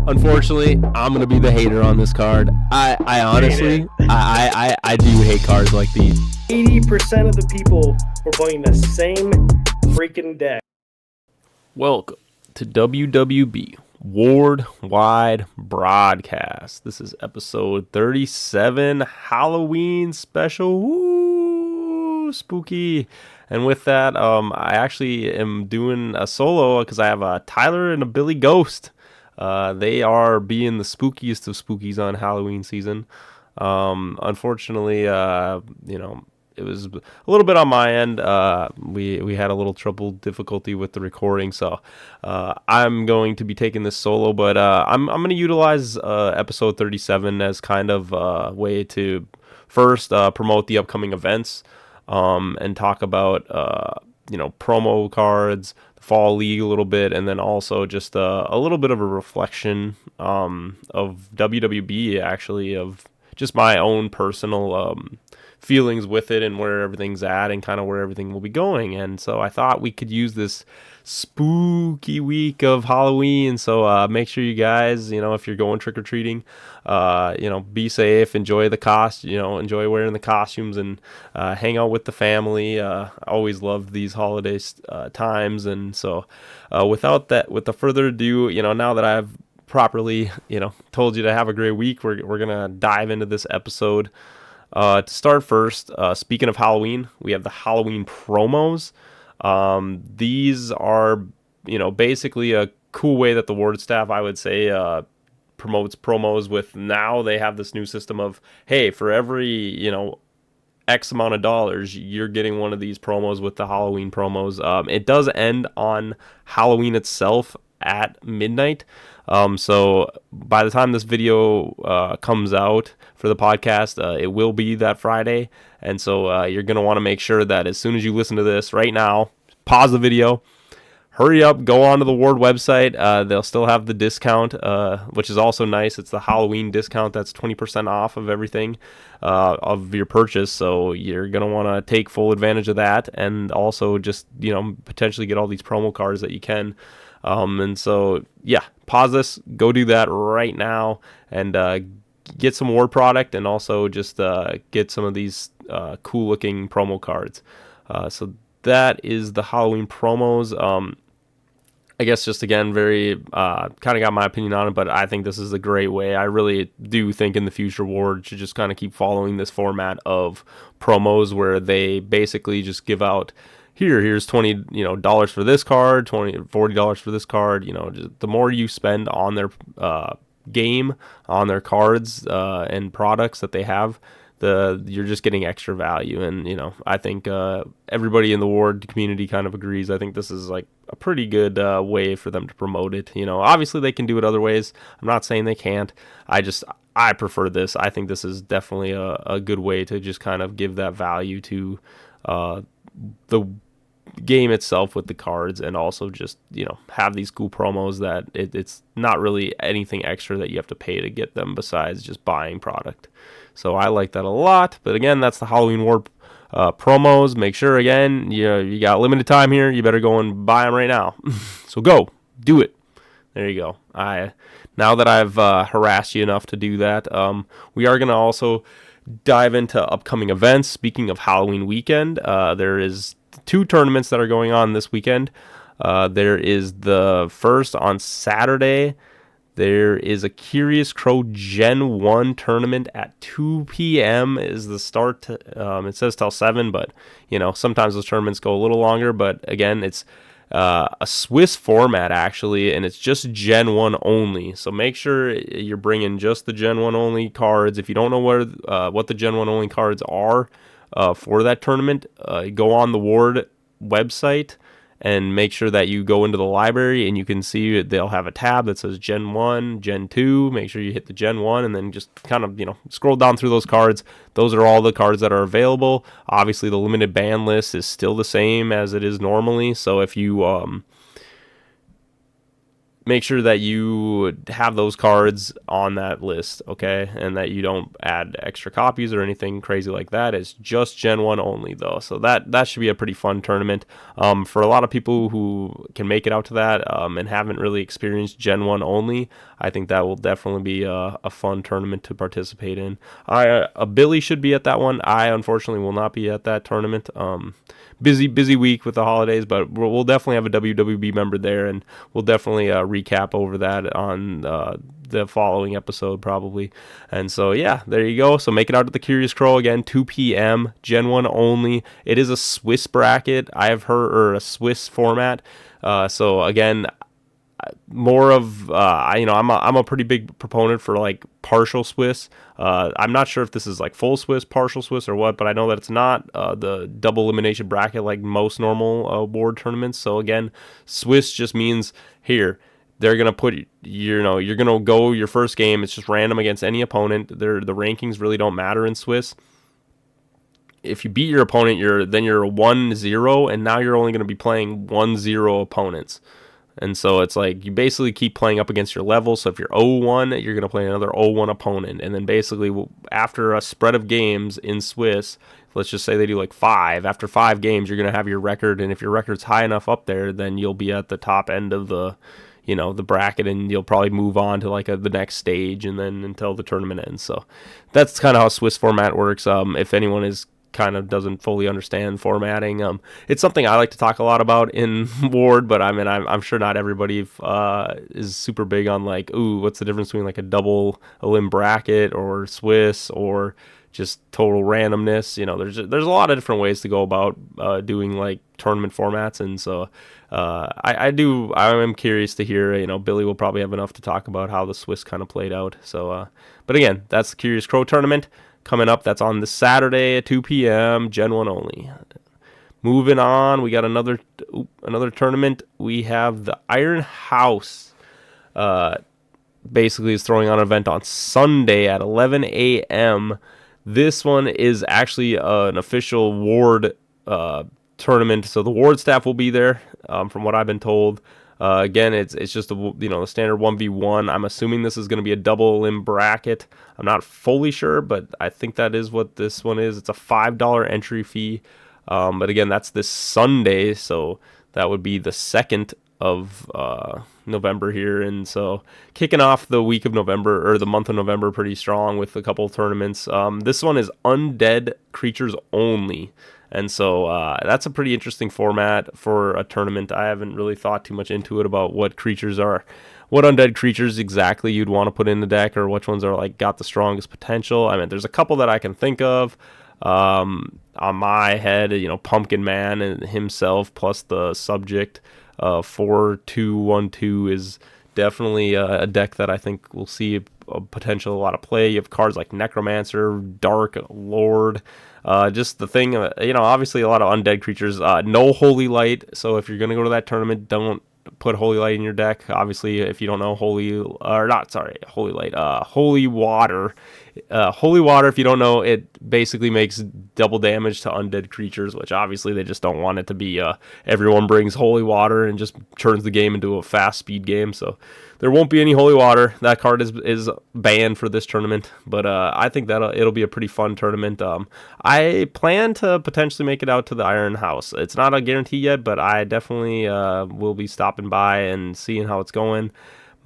Unfortunately, I'm gonna be the hater on this card. I honestly, I do hate cards like these. 80% of the people were playing the same freaking deck. Welcome to WWB Worldwide Broadcast. This is episode 37, Halloween special. Woo, spooky. And with that, I actually am doing a solo because I have a Tyler and a Billy Ghost. They are being the spookiest of spookies on Halloween season. Unfortunately, it was a little bit on my end. We had a little difficulty with the recording, so I'm going to be taking this solo. But I'm going to utilize episode 37 as kind of a way to first promote the upcoming events and talk about promo cards, the fall league a little bit, and then also just a little bit of a reflection of WWB, actually, of just my own personal feelings with it and where everything's at and kind of where everything will be going. And so I thought we could use this spooky week of Halloween. So make sure you guys, if you're going trick-or-treating, be safe, enjoy the enjoy wearing the costumes, and hang out with the family. I always love these holiday times. And so without the further ado, now that I've properly, told you to have a great week, we're going to dive into this episode. To start first, speaking of Halloween, we have the Halloween promos. These are, basically a cool way that the ward staff, I would say, promotes promos with. Now they have this new system of, hey, for every, X amount of dollars, you're getting one of these promos with the Halloween promos. It does end on Halloween itself at midnight. So by the time this video comes out for the podcast, it will be that Friday. And so you're going to want to make sure that as soon as you listen to this right now, pause the video, hurry up, go onto the Ward website. They'll still have the discount, which is also nice. It's the Halloween discount. That's 20% off of everything of your purchase. So you're going to want to take full advantage of that, and also just, potentially get all these promo cards that you can. And so, yeah, pause this, go do that right now, and get some Ward product, and also just get some of these cool looking promo cards. So that is the Halloween promos. I guess just, again, very kind of got my opinion on it, but I think this is a great way. I really do think in the future Ward should just kind of keep following this format of promos where they basically just give out, here's $20 dollars for this card, $40 for this card. Just the more you spend on their game, on their cards and products that they have, you're just getting extra value. And I think everybody in the Ward community kind of agrees. I think this is like a pretty good way for them to promote it. Obviously they can do it other ways. I'm not saying they can't. I prefer this. I think this is definitely a good way to just kind of give that value to the game itself with the cards, and also just have these cool promos that it's not really anything extra that you have to pay to get them besides just buying product. So I like that a lot. But again, that's the Halloween War promos. Make sure, again, you got limited time here. You better go and buy them right now. So go do it. There you go. Now that I've harassed you enough to do that, we are going to also dive into upcoming events. Speaking of Halloween weekend, there is 2 tournaments that are going on this weekend. There is the first on Saturday. There is a Curious Crow Gen 1 tournament at 2 p.m. is the start. It says till 7, but sometimes those tournaments go a little longer. But again, it's a Swiss format, actually, and it's just Gen 1 only. So make sure you're bringing just the Gen 1 only cards. If you don't know what the Gen 1 only cards are for that tournament, go on the Ward website and make sure that you go into the library, and you can see they'll have a tab that says Gen 1, Gen 2. Make sure you hit the Gen 1 and then just kind of, scroll down through those cards. Those are all the cards that are available. Obviously, the limited ban list is still the same as it is normally. So if you make sure that you have those cards on that list, okay? And that you don't add extra copies or anything crazy like that. It's just Gen 1 only, though. So that should be a pretty fun tournament. For a lot of people who can make it out to that and haven't really experienced Gen 1 only, I think that will definitely be a fun tournament to participate in. Billy should be at that one. I, unfortunately, will not be at that tournament. Busy week with the holidays, but we'll definitely have a WWB member there, and we'll definitely recap over that on the following episode probably. And so yeah, there you go. So make it out to the Curious Crow again, 2 p.m. Gen 1 only. It is a Swiss bracket, I have heard, or a Swiss format. So again, more of I'm a pretty big proponent for like partial Swiss. I'm not sure if this is like full Swiss, partial Swiss, or what, but I know that it's not the double elimination bracket like most normal award tournaments. So again, Swiss just means here they're gonna put you're gonna go your first game. It's just random against any opponent. The rankings really don't matter in Swiss. If you beat your opponent, you're 1-0, and now you're only going to be playing 1-0 opponents. And so it's like you basically keep playing up against your level. So if you're 0-1, you're going to play another 0-1 opponent. And then basically after a spread of games in Swiss, let's just say they do like 5. After 5 games, you're going to have your record. And if your record's high enough up there, then you'll be at the top end of the bracket, and you'll probably move on to like the next stage, and then until the tournament ends. So that's kind of how Swiss format works. If anyone is kind of doesn't fully understand formatting, it's something I like to talk a lot about in Ward, but I mean I'm sure not everybody is super big on like, ooh, what's the difference between like a double elim bracket or Swiss or just total randomness. There's a lot of different ways to go about doing like tournament formats, and so I am curious to hear. Billy will probably have enough to talk about how the Swiss kind of played out. So but again, that's the Curious Crow tournament coming up. That's on this Saturday at 2 p.m. Gen 1 only. Moving on, we got another tournament. We have the Iron House. Basically is throwing on an event on Sunday at 11 a.m. This one is actually an official Ward tournament, so the Ward staff will be there, from what I've been told. Again, it's just the standard 1v1. I'm assuming this is going to be a double elim bracket. I'm not fully sure, but I think that is what this one is. It's a $5 entry fee. But again, that's this Sunday, so that would be the 2nd of November here. And so kicking off the week of November, or the month of November, pretty strong with a couple of tournaments. This one is undead creatures only. And so that's a pretty interesting format for a tournament. I haven't really thought too much into it about what undead creatures exactly you'd want to put in the deck, or which ones are like got the strongest potential. I mean, there's a couple that I can think of on my head. Pumpkin Man and himself plus the subject 4-2-1-2 is definitely a deck that I think will see a potential a lot of play. You have cards like Necromancer, Dark Lord. Just the thing, obviously a lot of undead creatures. No Holy Light, so if you're going to go to that tournament, don't put Holy Light in your deck. Obviously, if you don't know Holy Light, Holy Water. Holy Water, if you don't know, it basically makes double damage to undead creatures, which obviously they just don't want it to be everyone brings Holy Water and just turns the game into a fast speed game. So there won't be any Holy Water. That card is banned for this tournament, but I think that it'll be a pretty fun tournament. I plan to potentially make it out to the Iron House. It's not a guarantee yet, but I definitely will be stopping by and seeing how it's going.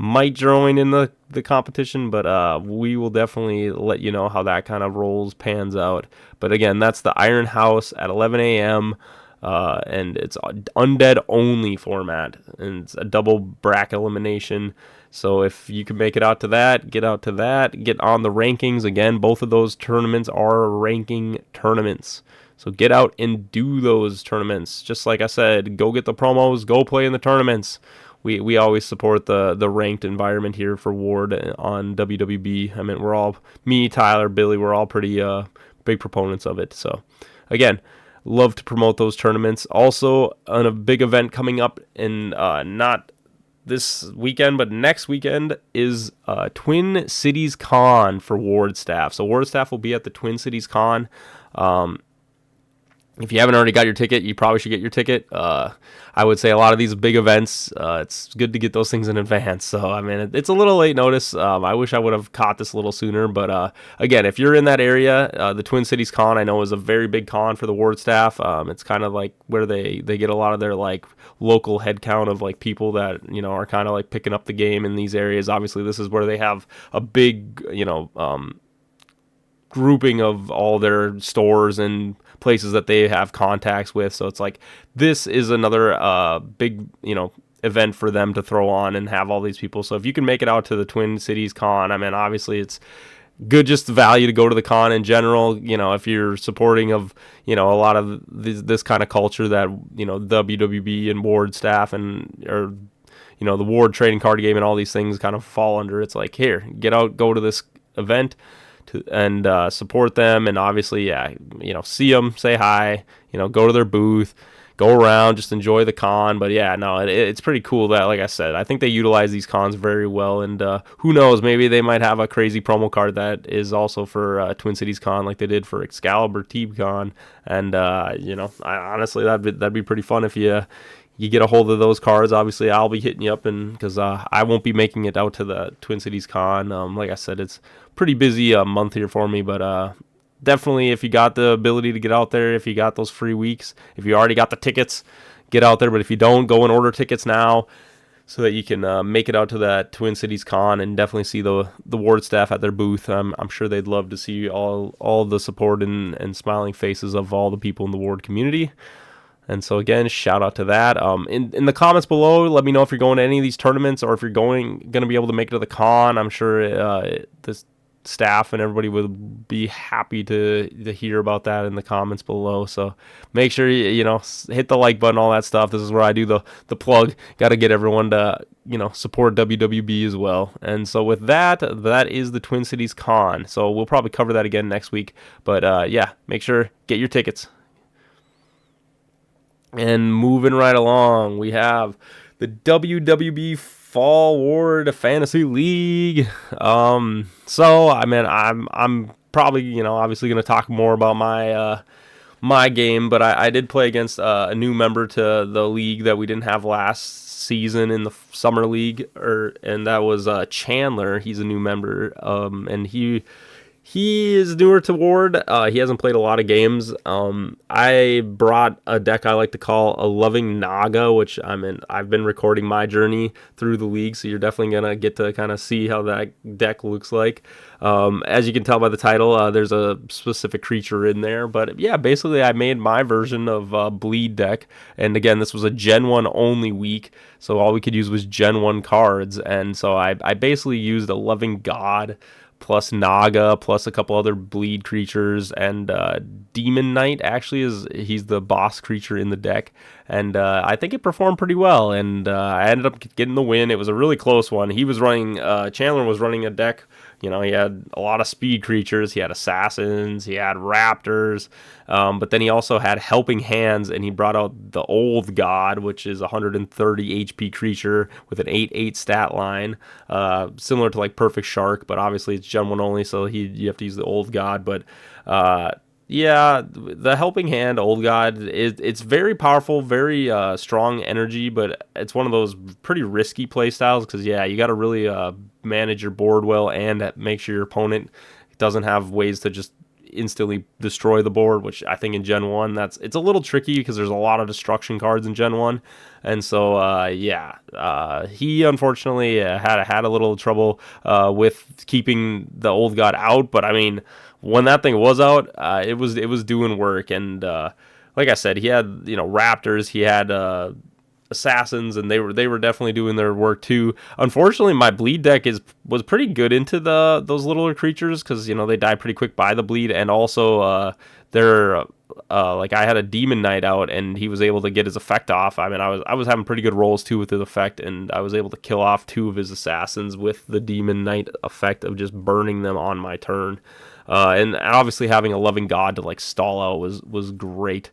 Might join in the competition, but we will definitely let you know how that kind of pans out. But again, that's the Iron House at 11 a.m. And it's undead only format, and it's a double bracket elimination. So if you can make it out to that, get on the rankings. Again, both of those tournaments are ranking tournaments. So get out and do those tournaments. Just like I said, go get the promos, go play in the tournaments. We always support the ranked environment here for Ward on WWB. I mean, we're all, me, Tyler, Billy, we're all pretty big proponents of it. So again, love to promote those tournaments. Also, on a big event coming up in not this weekend, but next weekend is Twin Cities Con for Ward staff. So Ward staff will be at the Twin Cities Con. if you haven't already got your ticket, you probably should get your ticket. I would say a lot of these big events, it's good to get those things in advance. So, I mean, it's a little late notice. I wish I would have caught this a little sooner. But again, if you're in that area, the Twin Cities Con, I know, is a very big con for the Ward staff. It's kind of like where they get a lot of their like local head count of like people that, are kind of like picking up the game in these areas. Obviously, this is where they have a big, grouping of all their stores and places that they have contacts with. So it's like this is another big, event for them to throw on and have all these people. So if you can make it out to the Twin Cities Con, I mean, obviously it's good, just the value to go to the con in general. If you're supporting of, a lot of this kind of culture that, WWB and Ward staff or the Ward trading card game and all these things kind of fall under. It's like, here, get out, go to this event and support them, and obviously, see them, say hi, go to their booth, go around, just enjoy the con. But yeah, no, it's pretty cool that, like I said, I think they utilize these cons very well, and who knows, maybe they might have a crazy promo card that is also for Twin Cities Con, like they did for Excalibur TeamCon, and I honestly, that'd be pretty fun if you get a hold of those cards. Obviously, I'll be hitting you up, and because I won't be making it out to the Twin Cities Con. Like I said, it's pretty busy month here for me, but definitely, if you got the ability to get out there, if you got those free weeks, if you already got the tickets, get out there. But if you don't, go and order tickets now so that you can make it out to that Twin Cities Con and definitely see the Ward staff at their booth. I'm sure they'd love to see all the support and smiling faces of all the people in the Ward community. And so again, shout out to that. In the comments below, let me know if you're going to any of these tournaments or if you're going to be able to make it to the con. I'm sure this staff and everybody would be happy to hear about that in the comments below. So make sure you hit the like button, all that stuff. This is where I do the plug. Got to get everyone to support WWB as well. And so with that is the Twin Cities Con. So we'll probably cover that again next week. But yeah, make sure get your tickets. And moving right along, we have the WWB Fall Ward Fantasy League. So I mean, I'm probably obviously going to talk more about my game, but I did play against a new member to the league that we didn't have last season in the summer league, and that was Chandler. He's a new member, and he is newer to Ward. He hasn't played a lot of games. I brought a deck I like to call a Loving Naga, which I've been recording my journey through the league, so you're definitely going to get to kind of see how that deck looks like. As you can tell by the title, there's a specific creature in there. But yeah, basically I made my version of Bleed deck. And again, this was a Gen 1 only week, so all we could use was Gen 1 cards. And so I basically used a Loving God plus Naga, plus a couple other bleed creatures, and Demon Knight actually he's the boss creature in the deck, and I think it performed pretty well, and I ended up getting the win. It was a really close one. He was running, Chandler was running a deck, he had a lot of speed creatures, he had assassins, he had raptors, but then he also had helping hands, and he brought out the Old God, which is 130 HP creature with an 8/8 stat line, similar to like Perfect Shark, but obviously it's Gen 1 only, so you have to use the Old God. But yeah, the Helping Hand Old God, it's very powerful, very strong energy, but it's one of those pretty risky play styles because yeah, you got to really manage your board well and make sure your opponent doesn't have ways to just instantly destroy the board, which I think in Gen 1 it's a little tricky because there's a lot of destruction cards in Gen 1. And so he unfortunately had a little trouble with keeping the Old God out, but I mean, when that thing was out, it was doing work. And like I said, he had raptors, he had assassins, and they were definitely doing their work too. Unfortunately, my bleed deck was pretty good into those littler creatures because they die pretty quick by the bleed, and also they're like I had a Demon Knight out, and he was able to get his effect off. I mean, I was having pretty good rolls too with his effect, and I was able to kill off 2 of his assassins with the Demon Knight effect of just burning them on my turn. And obviously having a Loving God to like stall out was great.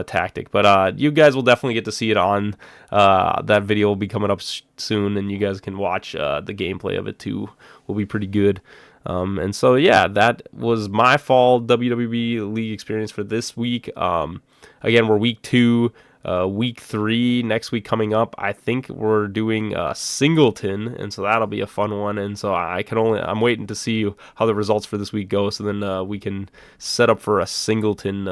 tactic. But you guys will definitely get to see it on that video will be coming up soon, and you guys can watch the gameplay of it too. Will be pretty good. And so yeah, that was my fall WWB league experience for this week. Again, we're week 2. Week 3 next week coming up. I think we're doing Singleton, and so that'll be a fun one. And so I'm waiting to see how the results for this week go, so then we can set up for a Singleton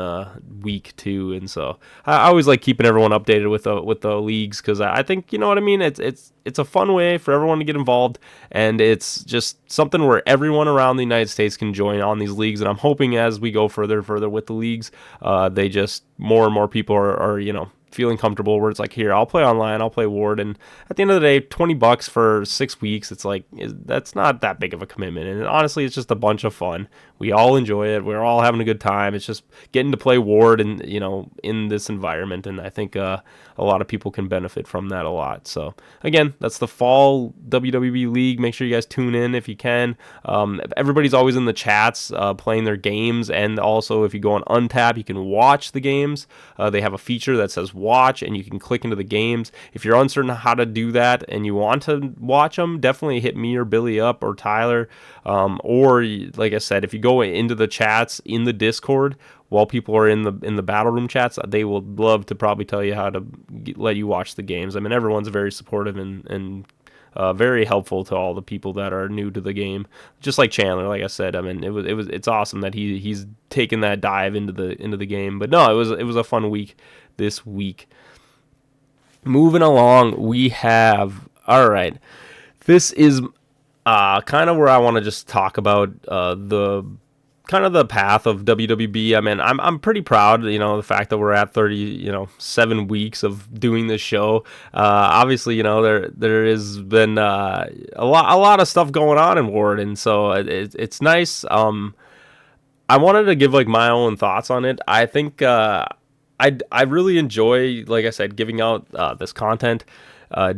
week 2. And so I always like keeping everyone updated with the leagues, because I think, you know what I mean, it's a fun way for everyone to get involved, and it's just something where everyone around the United States can join on these leagues. And I'm hoping as we go further and further with the leagues, they just more and more people are feeling comfortable where it's like, here, I'll play online, I'll play Ward, and at the end of the day, $20 for 6 weeks, it's like, that's not that big of a commitment, and honestly, it's just a bunch of fun. We all enjoy it, we're all having a good time. It's just getting to play Ward and in this environment, and I think a lot of people can benefit from that a lot. So again, that's the fall WWB league. Make sure you guys tune in if you can. Everybody's always in the chats playing their games, and also if you go on Untap, you can watch the games. They have a feature that says watch, and you can click into the games. If you're uncertain how to do that and you want to watch them, definitely hit me or Billy up or Tyler. Or like I said, if you go into the chats in the Discord while people are in the battle room chats, they will love to probably tell you how to let you watch the games. I mean, everyone's very supportive and very helpful to all the people that are new to the game. Just like Chandler, like I said, I mean, it's awesome that he's taken that dive into the game. But no, it was a fun week this week. Moving along, we have, all right, this is kind of where I want to just talk about the path of WWB. I mean, I'm pretty proud, the fact that we're at 7 weeks of doing this show. Obviously, there has been a lot of stuff going on in Ward, and so it's nice. I wanted to give like my own thoughts on it. I think I really enjoy, like I said, giving out this content,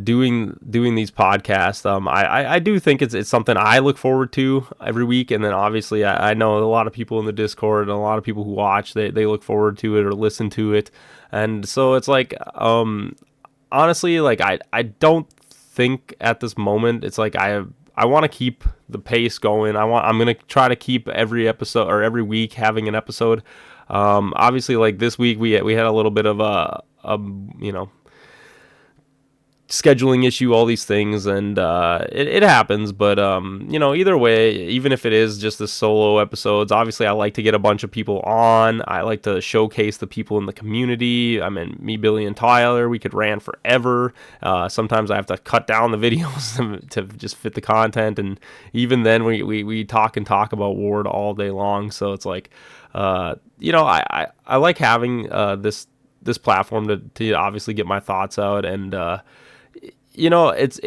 doing these podcasts. I do think it's something I look forward to every week, and then obviously I know a lot of people in the Discord and a lot of people who watch, they look forward to it or listen to it, and so it's like honestly, like I don't think at this moment it's like I want to keep the pace going. I'm gonna try to keep every episode or every week having an episode. Obviously, like this week we had a little bit of a scheduling issue, all these things, and it happens. But either way, even if it is just the solo episodes, obviously I like to get a bunch of people on. I like to showcase the people in the community. I mean, me, Billy, and Tyler, we could rant forever. Sometimes I have to cut down the videos to just fit the content, and even then we talk about Ward all day long. So it's like I like having this platform to obviously get my thoughts out, and it's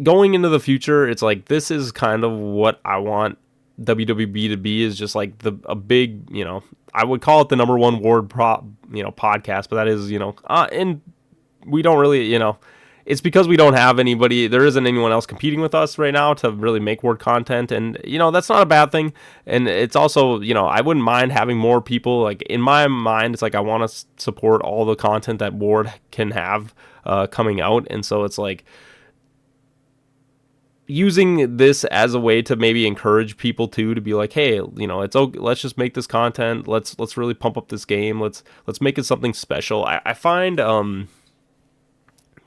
going into the future. It's like, this is kind of what I want WWB to be, is just like a big, I would call it the number one Ward podcast, but that is, and we don't really, it's because we don't have anybody, there isn't anyone else competing with us right now to really make Ward content, and that's not a bad thing. And it's also, I wouldn't mind having more people. Like, in my mind, it's like I want to support all the content that Ward can have coming out, and so it's like using this as a way to maybe encourage people to be like, hey, it's okay, let's just make this content, let's really pump up this game, let's make it something special. I find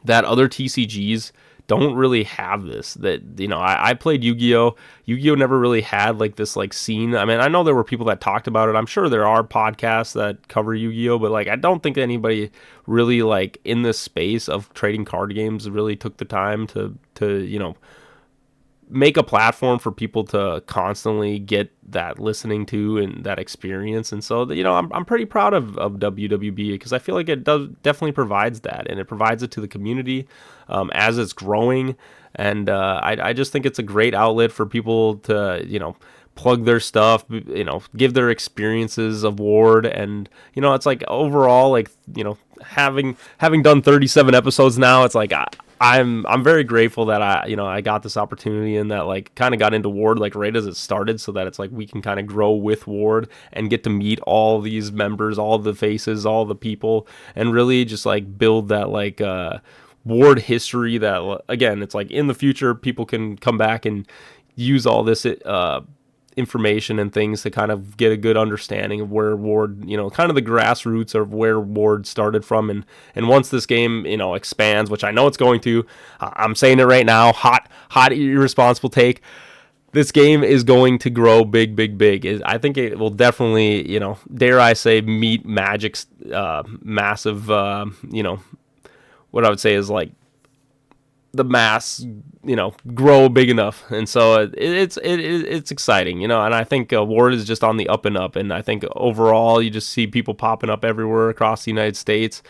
that other TCGs don't really have this. That I played Yu-Gi-Oh! Yu-Gi-Oh! Never really had like this like scene. I mean, I know there were people that talked about it. I'm sure there are podcasts that cover Yu-Gi-Oh! But like, I don't think anybody really like in this space of trading card games really took the time to make a platform for people to constantly get that listening to and that experience. And so, I'm pretty proud of WWB, because I feel like it definitely provides that, and it provides it to the community as it's growing. And I just think it's a great outlet for people to, plug their stuff, give their experiences of Ward. And, it's like overall, like, having done 37 episodes now, it's like I'm very grateful that I got this opportunity and that like kind of got into Ward like right as it started, so that it's like we can kind of grow with Ward and get to meet all these members, all the faces, all the people, and really just like build that like Ward history that, again, it's like in the future people can come back and use all this information and things to kind of get a good understanding of where Ward, kind of the grassroots of where Ward started from. And once this game, expands, which I know it's going to, I'm saying it right now, hot, irresponsible take. This game is going to grow big, big, big. I think it will definitely, dare I say, meet Magic's massive, what I would say is like the mass, grow big enough. And so it's exciting, and I think Ward is just on the up and up. And I think overall you just see people popping up everywhere across the United States.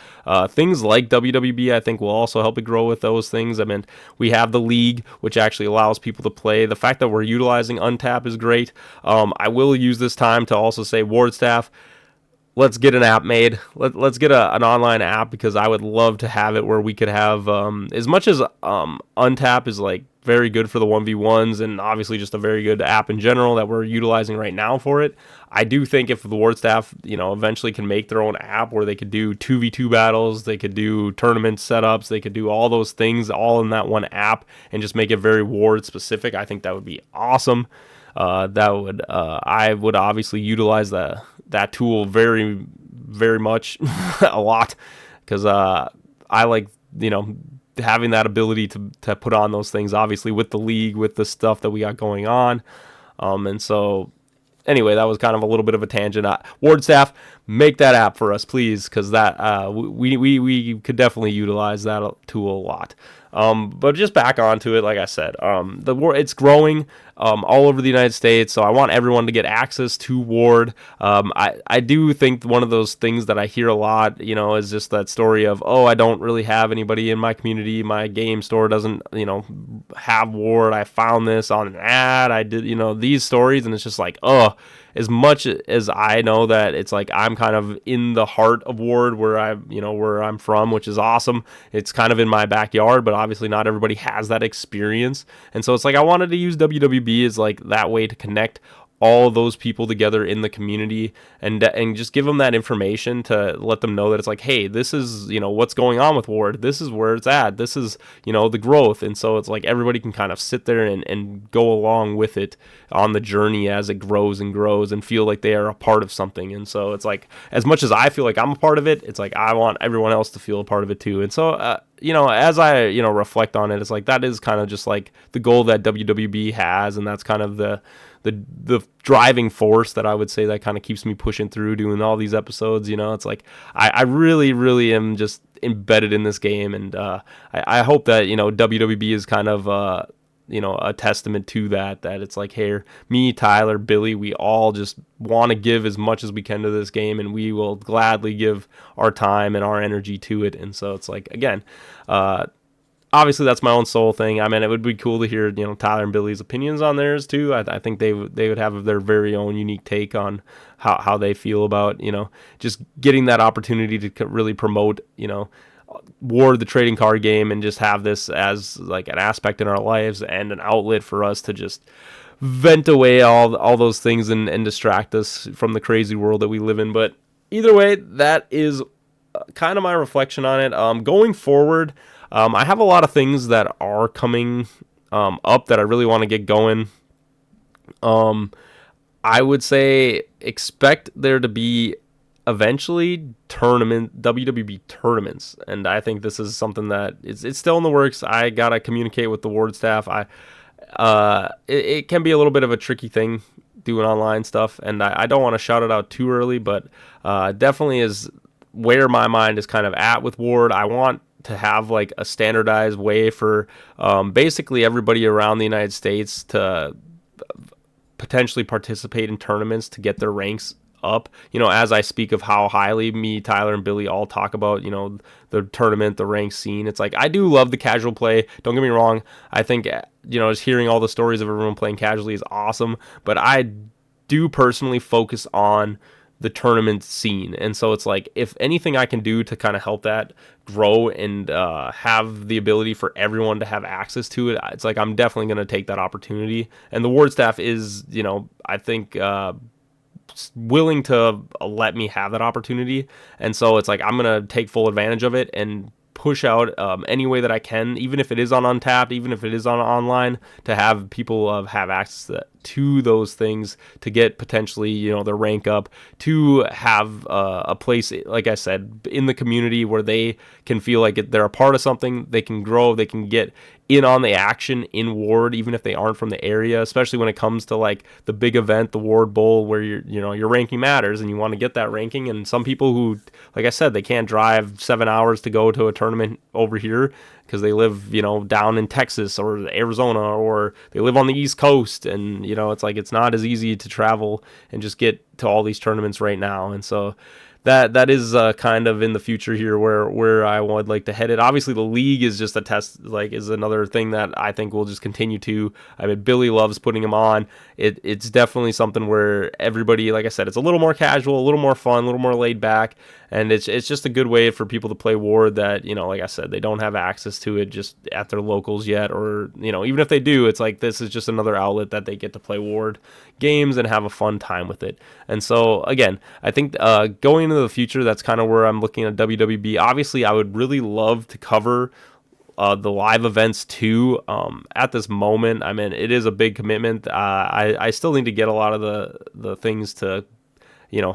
Things like WWB, I think, will also help it grow with those things. I mean, we have the league, which actually allows people to play. The fact that we're utilizing Untap is great. I will use this time to also say, Ward staff, let's get an app made. Let's get an online app, because I would love to have it where we could have, as much as Untap is like very good for the 1v1s and obviously just a very good app in general that we're utilizing right now for it. I do think if the Ward staff, eventually can make their own app where they could do 2v2 battles, they could do tournament setups, they could do all those things all in that one app and just make it very Ward specific, I think that would be awesome. I would obviously utilize that tool very, very much, a lot, because I like, having that ability to put on those things, obviously with the league, with the stuff that we got going on. And so anyway, that was kind of a little bit of a tangent. Ward staff, make that app for us, please, because that we could definitely utilize that tool a lot. But just back onto it, like I said, it's growing all over the United States, so I want everyone to get access to Ward. I do think one of those things that I hear a lot, is just that story of, oh, I don't really have anybody in my community, my game store doesn't, have Ward, I found this on an ad, I did, these stories, and it's just like, as much as I know that it's like I'm kind of in the heart of Ward where I'm from, which is awesome. It's kind of in my backyard, but obviously not everybody has that experience. And so it's like I wanted to use WWB as like that way to connect all those people together in the community and just give them that information to let them know that it's like, hey, this is, what's going on with Ward. This is where it's at. This is, the growth. And so it's like everybody can kind of sit there and go along with it on the journey as it grows and grows and feel like they are a part of something. And so it's like, as much as I feel like I'm a part of it, it's like I want everyone else to feel a part of it too. And so, as I, reflect on it, it's like that is kind of just like the goal that WWB has. And that's kind of the driving force that I would say that kind of keeps me pushing through doing all these episodes. It's like I really, really am just embedded in this game, and I hope that WWB is kind of a testament to that it's like, hey, me, Tyler, Billy, we all just want to give as much as we can to this game, and we will gladly give our time and our energy to it. And so it's like, again, obviously that's my own soul thing. I mean, it would be cool to hear, Tyler and Billy's opinions on theirs too. I think they would have their very own unique take on how they feel about, just getting that opportunity to really promote, Ward, the trading card game, and just have this as like an aspect in our lives and an outlet for us to just vent away all those things and distract us from the crazy world that we live in. But either way, that is kind of my reflection on it. Going forward, I have a lot of things that are coming up that I really want to get going. I would say expect there to be eventually WWB tournaments, and I think this is something that it's still in the works. I gotta communicate with the Ward staff. It can be a little bit of a tricky thing doing online stuff, and I don't want to shout it out too early, but definitely is where my mind is kind of at with Ward. I want to have like a standardized way for basically everybody around the United States to potentially participate in tournaments to get their ranks up, as I speak of how highly me, Tyler, and Billy all talk about, the tournament, the ranked scene. It's like, I do love the casual play. Don't get me wrong. I think, just hearing all the stories of everyone playing casually is awesome, but I do personally focus on the tournament scene. And so it's like, if anything I can do to kind of help that grow and have the ability for everyone to have access to it, it's like I'm definitely going to take that opportunity. And the ward staff is, I think, willing to let me have that opportunity. And so it's like, I'm going to take full advantage of it and push out any way that I can, even if it is on Untapped, even if it is on online, to have people have access to those things, to get potentially, their rank up, to have a place, like I said, in the community where they can feel like they're a part of something, they can grow, they can get in on the action in Ward, even if they aren't from the area, especially when it comes to like the big event, the Ward Bowl, where your ranking matters and you want to get that ranking. And some people who, like I said, they can't drive 7 hours to go to a tournament over here because they live, down in Texas or Arizona, or they live on the East Coast, and it's like, it's not as easy to travel and just get to all these tournaments right now. And so that is kind of in the future here where I would like to head it. Obviously, the league is just a test, like, is another thing that I think we'll just continue to. I mean, Billy loves putting them on. It's definitely something where everybody, like I said, it's a little more casual, a little more fun, a little more laid back, and it's just a good way for people to play Ward that, like I said, they don't have access to it just at their locals yet, or, even if they do, it's like, this is just another outlet that they get to play Ward games and have a fun time with it. And so, again, I think going into the future, that's kind of where I'm looking at WWB. Obviously, I would really love to cover the live events too. At this moment, I mean, it is a big commitment. I still need to get a lot of the things to,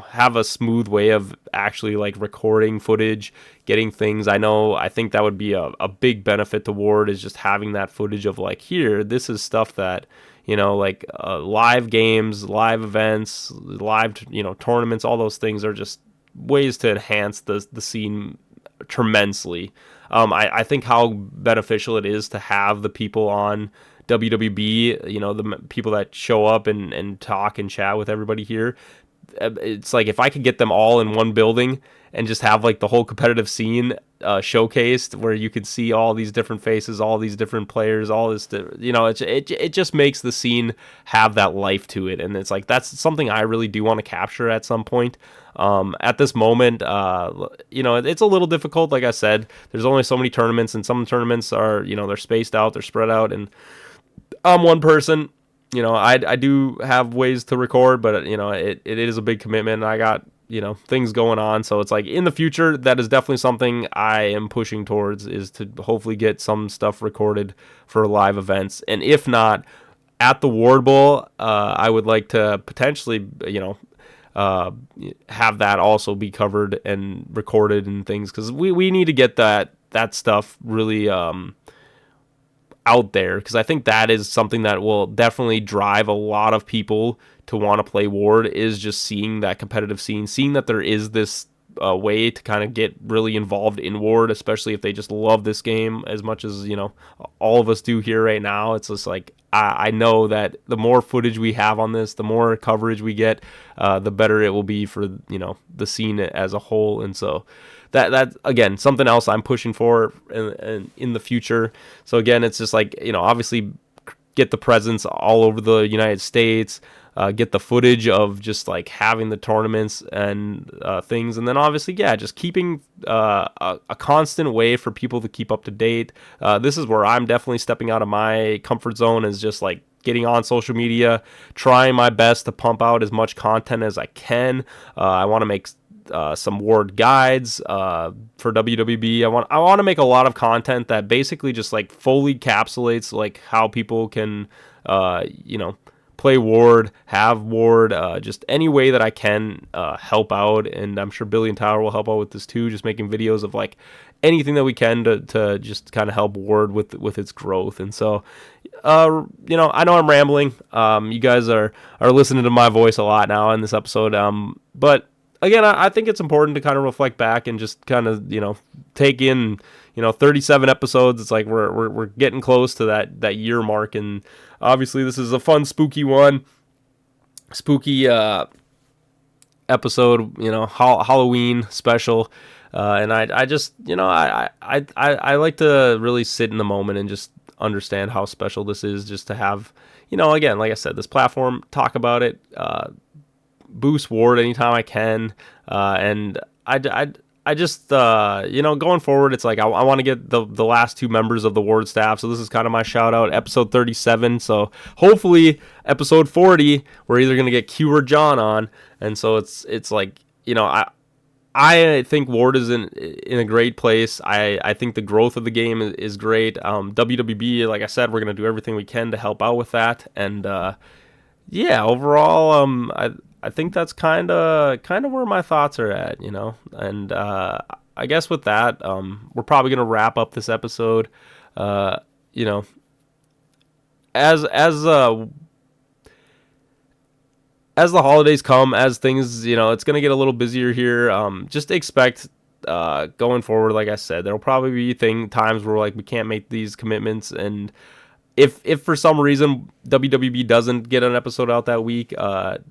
have a smooth way of actually like recording footage, getting things. I think that would be a big benefit to Ward, is just having that footage of like, here, this is stuff that, like live games, live events, live, tournaments, all those things are just ways to enhance the scene tremendously. I think how beneficial it is to have the people on WWB, the people that show up and talk and chat with everybody here. It's like, if I could get them all in one building and just have like the whole competitive scene showcased, where you could see all these different faces, all these different players, all this, it just makes the scene have that life to it. And it's like, that's something I really do want to capture at some point. At this moment, it's a little difficult. Like I said, there's only so many tournaments, and some tournaments are, they're spaced out, they're spread out, and I'm one person. I do have ways to record, but it is a big commitment. I got, things going on. So it's like, in the future, that is definitely something I am pushing towards, is to hopefully get some stuff recorded for live events. And if not, at the Ward Bowl, I would like to potentially, have that also be covered and recorded and things, because we need to get that stuff really out there, because I think that is something that will definitely drive a lot of people to want to play Ward, is just seeing that competitive scene, seeing that there is this way to kind of get really involved in Ward, especially if they just love this game as much as all of us do here right now. It's just like, I know that the more footage we have on this, the more coverage we get, the better it will be for the scene as a whole. And so that again, something else I'm pushing for in the future. So again, it's just like, obviously get the presence all over the United States, get the footage of just like having the tournaments and things, and then obviously, just keeping a constant way for people to keep up to date. This is where I'm definitely stepping out of my comfort zone, is just like getting on social media, trying my best to pump out as much content as I can. I want to make some Ward guides for WWB. I want to make a lot of content that basically just like fully encapsulates like how people can play Ward, have Ward, just any way that I can help out. And I'm sure Billy and Tyler will help out with this too, just making videos of like anything that we can to just kind of help Ward with its growth. And so I know I'm rambling. You guys are listening to my voice a lot now in this episode, but again, I think it's important to kind of reflect back and just kind of, take in, 37 episodes. It's like we're getting close to that year mark, and obviously this is a fun, spooky one. Spooky episode, Halloween special. And I just, I like to really sit in the moment and just understand how special this is, just to have, again, like I said, this platform, talk about it, boost Ward anytime I can. And I just, going forward, it's like I want to get the last two members of the Ward staff. So this is kind of my shout out, episode 37. So hopefully episode 40, we're either going to get Q or John on. And so it's like, I think Ward is in a great place. I think the growth of the game is great. WWB, like I said, we're going to do everything we can to help out with that. And, yeah, overall, I think that's kind of where my thoughts are at, And I guess with that, we're probably gonna wrap up this episode. You know, as as the holidays come, as things, it's gonna get a little busier here. Just expect. Going forward, like I said, there'll probably be times where like we can't make these commitments, and if for some reason WWB doesn't get an episode out that week,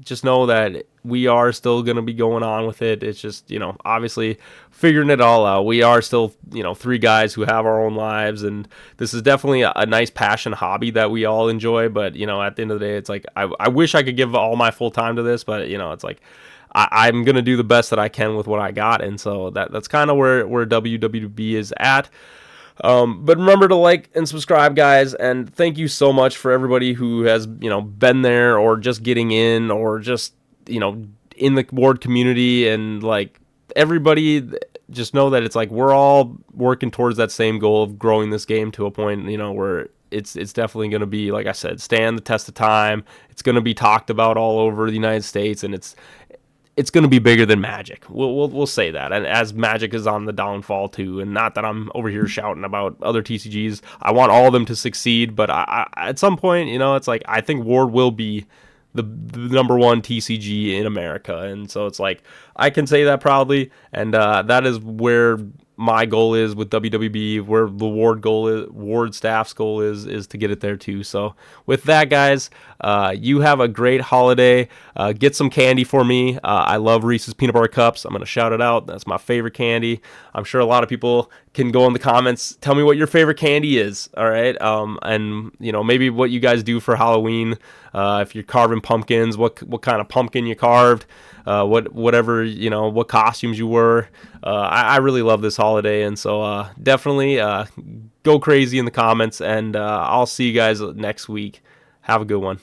just know that we are still going to be going on with it. It's just, obviously figuring it all out. We are still, three guys who have our own lives, and this is definitely a nice passion hobby that we all enjoy. But, at the end of the day, it's like, I wish I could give all my full time to this, but, it's like, I'm going to do the best that I can with what I got. And so that's kind of where WWB is at. But remember to like and subscribe, guys, and thank you so much for everybody who has, been there or just getting in or just, in the Ward community, and like everybody, just know that it's like we're all working towards that same goal of growing this game to a point, where it's definitely going to be, like I said, stand the test of time. It's going to be talked about all over the United States, and it's going to be bigger than Magic. We'll say that. And as Magic is on the downfall too, and not that I'm over here shouting about other TCGs, I want all of them to succeed. But I at some point, it's like I think Ward will be the number one TCG in America, and so it's like I can say that proudly, and that is where my goal is with WWB, where the Ward staff's goal is to get it there too. So with that, guys, you have a great holiday. Get some candy for me. I love Reese's peanut butter cups. I'm gonna shout it out. That's my favorite candy. I'm sure a lot of people can go in the comments, tell me what your favorite candy is. All right, and maybe what you guys do for Halloween. If you're carving pumpkins, what kind of pumpkin you carved. Whatever, what costumes you were. I really love this holiday, and so definitely go crazy in the comments, and I'll see you guys next week. Have a good one.